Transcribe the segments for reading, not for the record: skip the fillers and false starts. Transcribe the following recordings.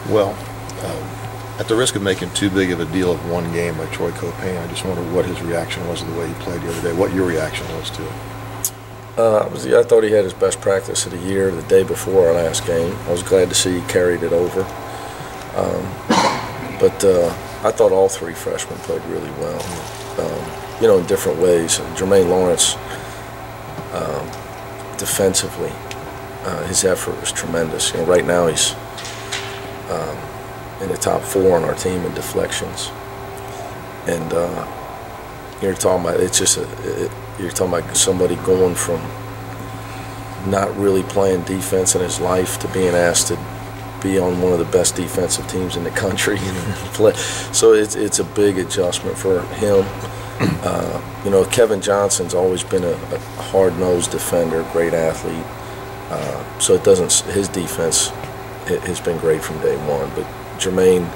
Well, at the risk of making too big of a deal of one game by Troy Copain, I just wonder what his reaction was to the way he played the other day. What your reaction was to it? I thought he had his best practice of the year the day before our last game. I was glad to see he carried it over. But I thought all three freshmen played really well, in different ways. Jermaine Lawrence, defensively, his effort was tremendous. Right now he's in the top 4 on our team in deflections, and you're talking about you're talking about somebody going from not really playing defense in his life to being asked to be on one of the best defensive teams in the country. So it's a big adjustment for him. Kevin Johnson's always been a hard-nosed defender, great athlete. So his defense has been great from day one. But Jermaine,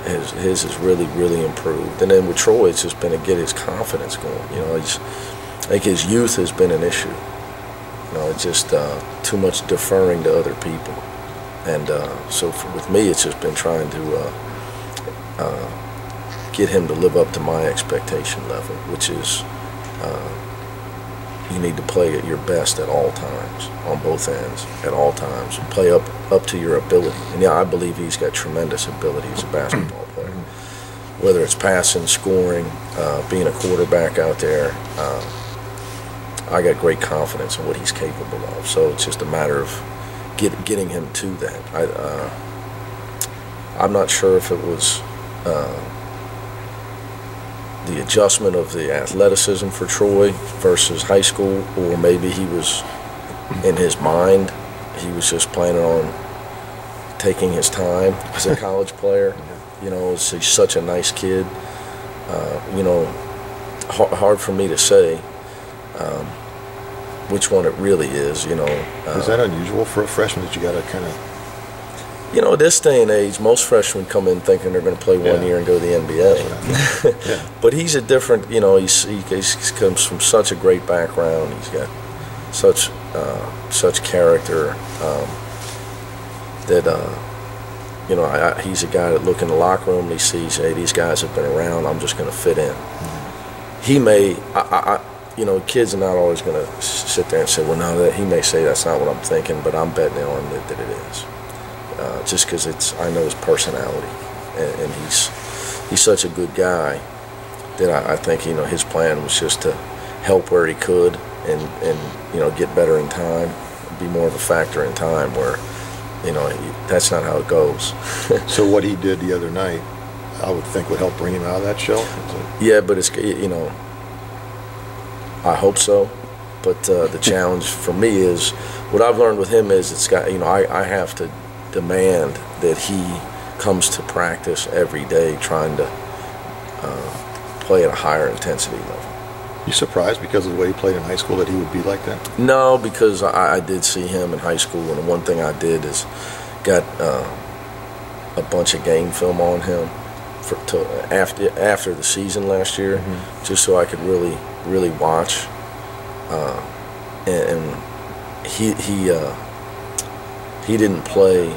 his has really, really improved. And then with Troy, it's just been to get his confidence going. I think his youth has been an issue. It's just too much deferring to other people. And so with me, it's just been trying to get him to live up to my expectation level, which is you need to play at your best at all times, on both ends, at all times. Play up to your ability. And I believe he's got tremendous ability as a basketball player. Whether it's passing, scoring, being a quarterback out there, I got great confidence in what he's capable of. So it's just a matter of getting him to that. I'm not sure if it was the adjustment of the athleticism for Troy versus high school, or maybe he was, in his mind, he was just planning on taking his time as a college player. He's such a nice kid. Hard for me to say which one it really is. Is that unusual for a freshman that you got to kind of? This day and age, most freshmen come in thinking they're going to play 1 year and go to the NBA. But he's a different, he comes from such a great background. He's got such character that, he's a guy that look in the locker room and he sees, hey, these guys have been around, I'm just going to fit in. He may, kids are not always going to sit there and say, well, no, he may say that's not what I'm thinking, but I'm betting on that it is. Just because I know his personality, and he's such a good guy that I think his plan was just to help where he could and get better in time, be more of a factor in time. Where that's not how it goes. So what he did the other night, I would think would help bring him out of that shell. Yeah, but it's I hope so. But the challenge for me is what I've learned with him is it's got I have to demand that he comes to practice every day trying to play at a higher intensity level. You surprised because of the way he played in high school that he would be like that? No, because I did see him in high school, and the one thing I did is got a bunch of game film on him after the season last year, just so I could really watch. And he didn't play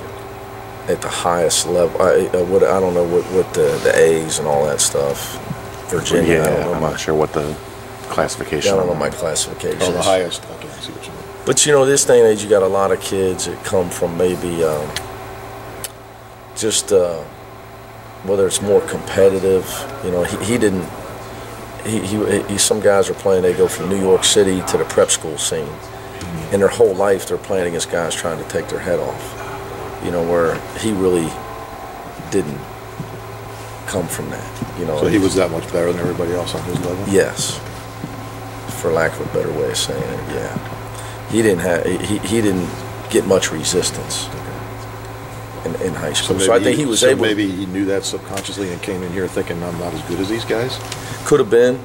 at the highest level. I don't know what the A's and all that stuff. Virginia, yeah, I don't know. I'm not sure what the classification. I don't know my classification. Oh, the highest. Okay, I see what you mean. But this day and age, you got a lot of kids that come from maybe whether it's more competitive. He didn't. Some guys are playing. They go from New York City to the prep school scene. And their whole life they're playing against guys trying to take their head off, where he really didn't come from that. So he was that much better than everybody else on his level? Yes, for lack of a better way of saying it, yeah. He didn't get much resistance in high school. So I think he was able. Maybe he knew that subconsciously and came in here thinking I'm not as good as these guys? Could have been.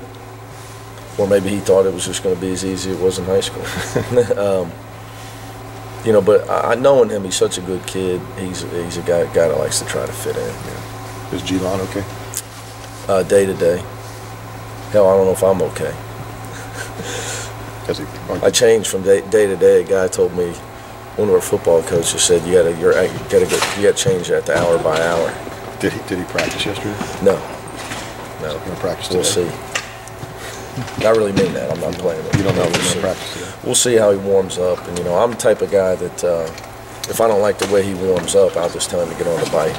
Or maybe he thought it was just going to be as easy as it was in high school. But knowing him, he's such a good kid. He's a guy that likes to try to fit in. Yeah. Is G-Lon okay? Day to day. Hell, I don't know if I'm okay. I changed from day to day. A guy told me one of our football coaches said you gotta change that to hour by hour. Did he practice yesterday? No. He's going to practice today? We'll see. I really mean that. I'm not playing it. You don't know if We'll he's see. going to practice today? We'll see how he warms up. And, I'm the type of guy that if I don't like the way he warms up, I'll just tell him to get on the bike.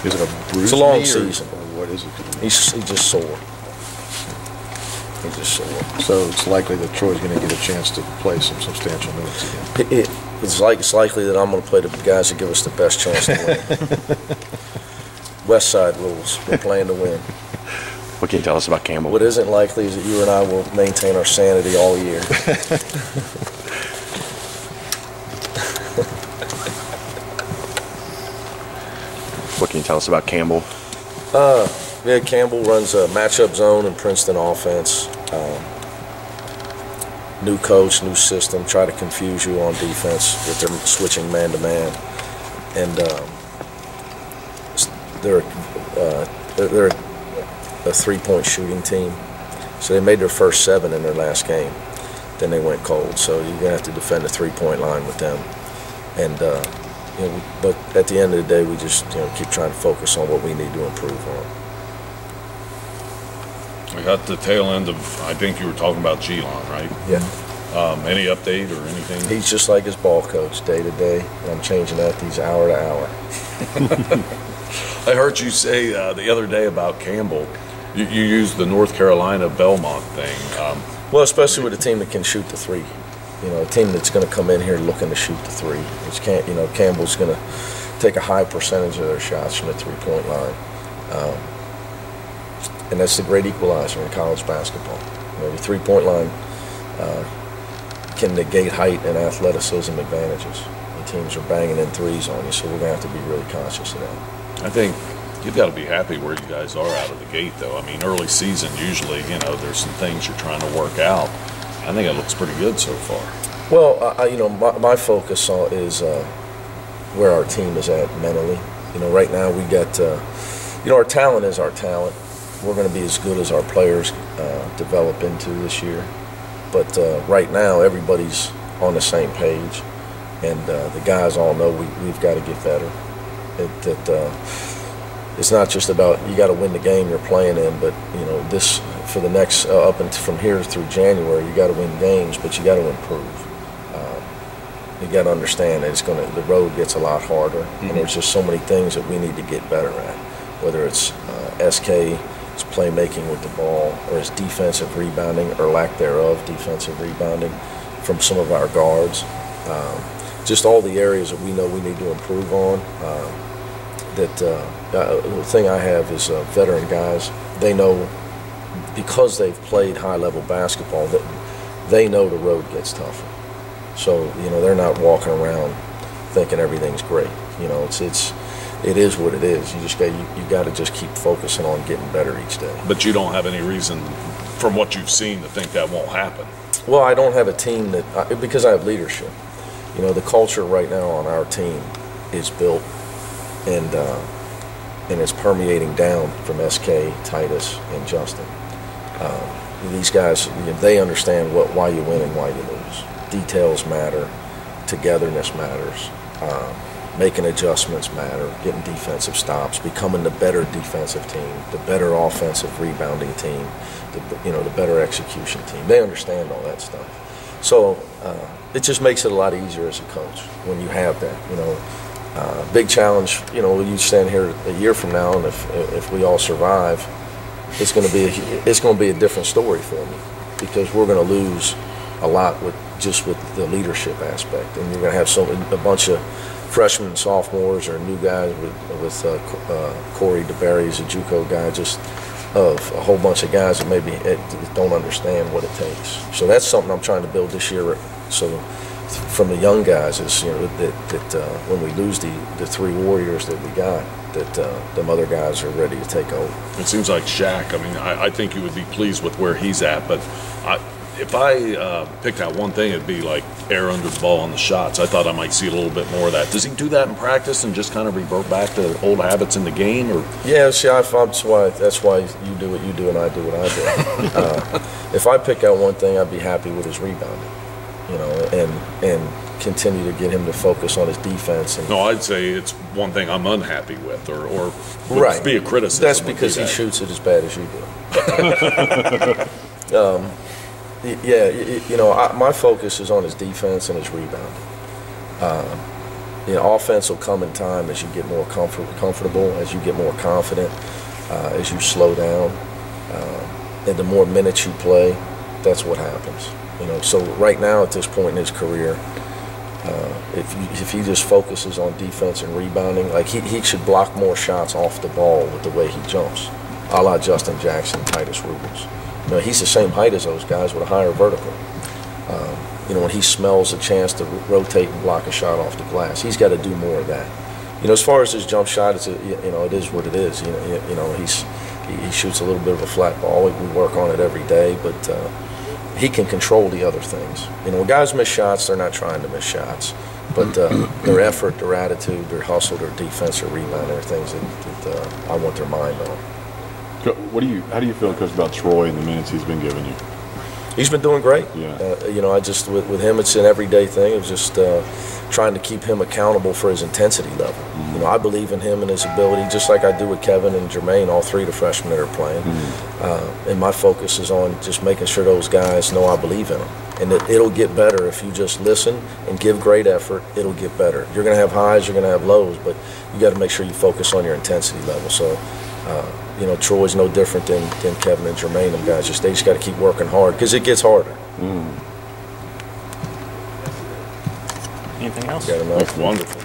Is it a bruise? It's a long knee season. Or what is it? He's just sore. He's just sore. So it's likely that Troy's going to get a chance to play some substantial minutes again. It's likely that I'm going to play the guys that give us the best chance to win. West Side rules. We're playing to win. What can you tell us about Campbell? What isn't likely is that you and I will maintain our sanity all year. What can you tell us about Campbell? Campbell runs a matchup zone in Princeton offense. New coach, new system, try to confuse you on defense if they're switching man to man. And they're a three-point shooting team. So they made their first 7 in their last game. Then they went cold. So you're going to have to defend the three-point line with them. And but at the end of the day, we just keep trying to focus on what we need to improve on. We got the tail end of, I think you were talking about Geelon, right? Yeah. Any update or anything? He's just like his ball coach, day to day. I'm changing that. He's hour to hour. I heard you say the other day about Campbell, you used the North Carolina Belmont thing. Well, especially with a team that can shoot the three. A team that's going to come in here looking to shoot the three. Which can't, Campbell's going to take a high percentage of their shots from the three-point line. And that's the great equalizer in college basketball. The three-point line can negate height and athleticism advantages. The teams are banging in threes on you, so we're going to have to be really conscious of that. I think you've got to be happy where you guys are out of the gate, though. I mean, early season, usually, there's some things you're trying to work out. I think it looks pretty good so far. Well, my focus is where our team is at mentally. Right now we got, our talent is our talent. We're going to be as good as our players develop into this year. But right now, everybody's on the same page, and the guys all know we've got to get better. It's not just about you got to win the game you're playing in, but this for the next up and from here through January, you got to win games, but you got to improve. You got to understand that the road gets a lot harder, and there's just so many things that we need to get better at, whether it's SK. It's playmaking with the ball, or it's defensive rebounding, or lack thereof defensive rebounding from some of our guards. Just all the areas that we know we need to improve on. The thing I have is veteran guys. They know, because they've played high-level basketball, that they know the road gets tougher. So they're not walking around thinking everything's great. It is what it is. You got to just keep focusing on getting better each day. But you don't have any reason, from what you've seen, to think that won't happen. Well, I don't have a team because I have leadership. The culture right now on our team is built, and it's permeating down from SK, Titus, and Justin. These guys, they understand why you win and why you lose. Details matter. Togetherness matters. Making adjustments matter, getting defensive stops, becoming the better defensive team, the better offensive rebounding team, the better execution team. They understand all that stuff. So it just makes it a lot easier as a coach when you have that. Big challenge, you stand here a year from now, and if we all survive, it's going to be a different story for me, because we're going to lose a lot with the leadership aspect, and you're going to have a bunch of freshmen and sophomores or new guys with Corey DeBerry's a JUCO guy, just of a whole bunch of guys that maybe don't understand what it takes. So that's something I'm trying to build this year. So from the young guys is that when we lose the three warriors that we got, that them other guys are ready to take over. It seems like Shaq. I mean, I think you would be pleased with where he's at, but if I picked out one thing, it'd be like air under the ball on the shots. I thought I might see a little bit more of that. Does he do that in practice and just kind of revert back to old habits in the game? Or yeah, see, that's why you do what you do and I do what I do. If I pick out one thing, I'd be happy with his rebounding. And continue to get him to focus on his defense. And No, I'd say it's one thing I'm unhappy with, or would right. be a criticism. That's because he shoots it as bad as you do. You know, my focus is on his defense and his rebounding. You know, offense will come in time as you get more comfortable, as you get more confident, as you slow down, and the more minutes you play, that's what happens. You know, so right now at this point in his career, if he just focuses on defense and rebounding, like he should block more shots off the ball with the way he jumps, a la Justin Jackson, Titus Rubens. You know, he's the same height as those guys with a higher vertical. You know, when he smells a chance to rotate and block a shot off the glass, he's got to do more of that. You know, as far as his jump shot, it's you know, it is what it is. You know, he shoots a little bit of a flat ball. We work on it every day, but he can control the other things. You know, when guys miss shots, they're not trying to miss shots, but their effort, their attitude, their hustle, their defense, their rebound, are things that I want their mind on. How do you feel, Coach, about Troy and the minutes he's been giving you? He's been doing great. Yeah. You know, with him, it's an everyday thing. It was just trying to keep him accountable for his intensity level. Mm-hmm. You know, I believe in him and his ability, just like I do with Kevin and Jermaine, all three of the freshmen that are playing. Mm-hmm. And my focus is on just making sure those guys know I believe in them. And it'll get better if you just listen and give great effort. It'll get better. You're going to have highs, you're going to have lows, but you got to make sure you focus on your intensity level. So, you know, Troy's no different than Kevin and Jermaine. Them guys they just got to keep working hard because it gets harder. Mm. Anything else? Got enough. That's wonderful.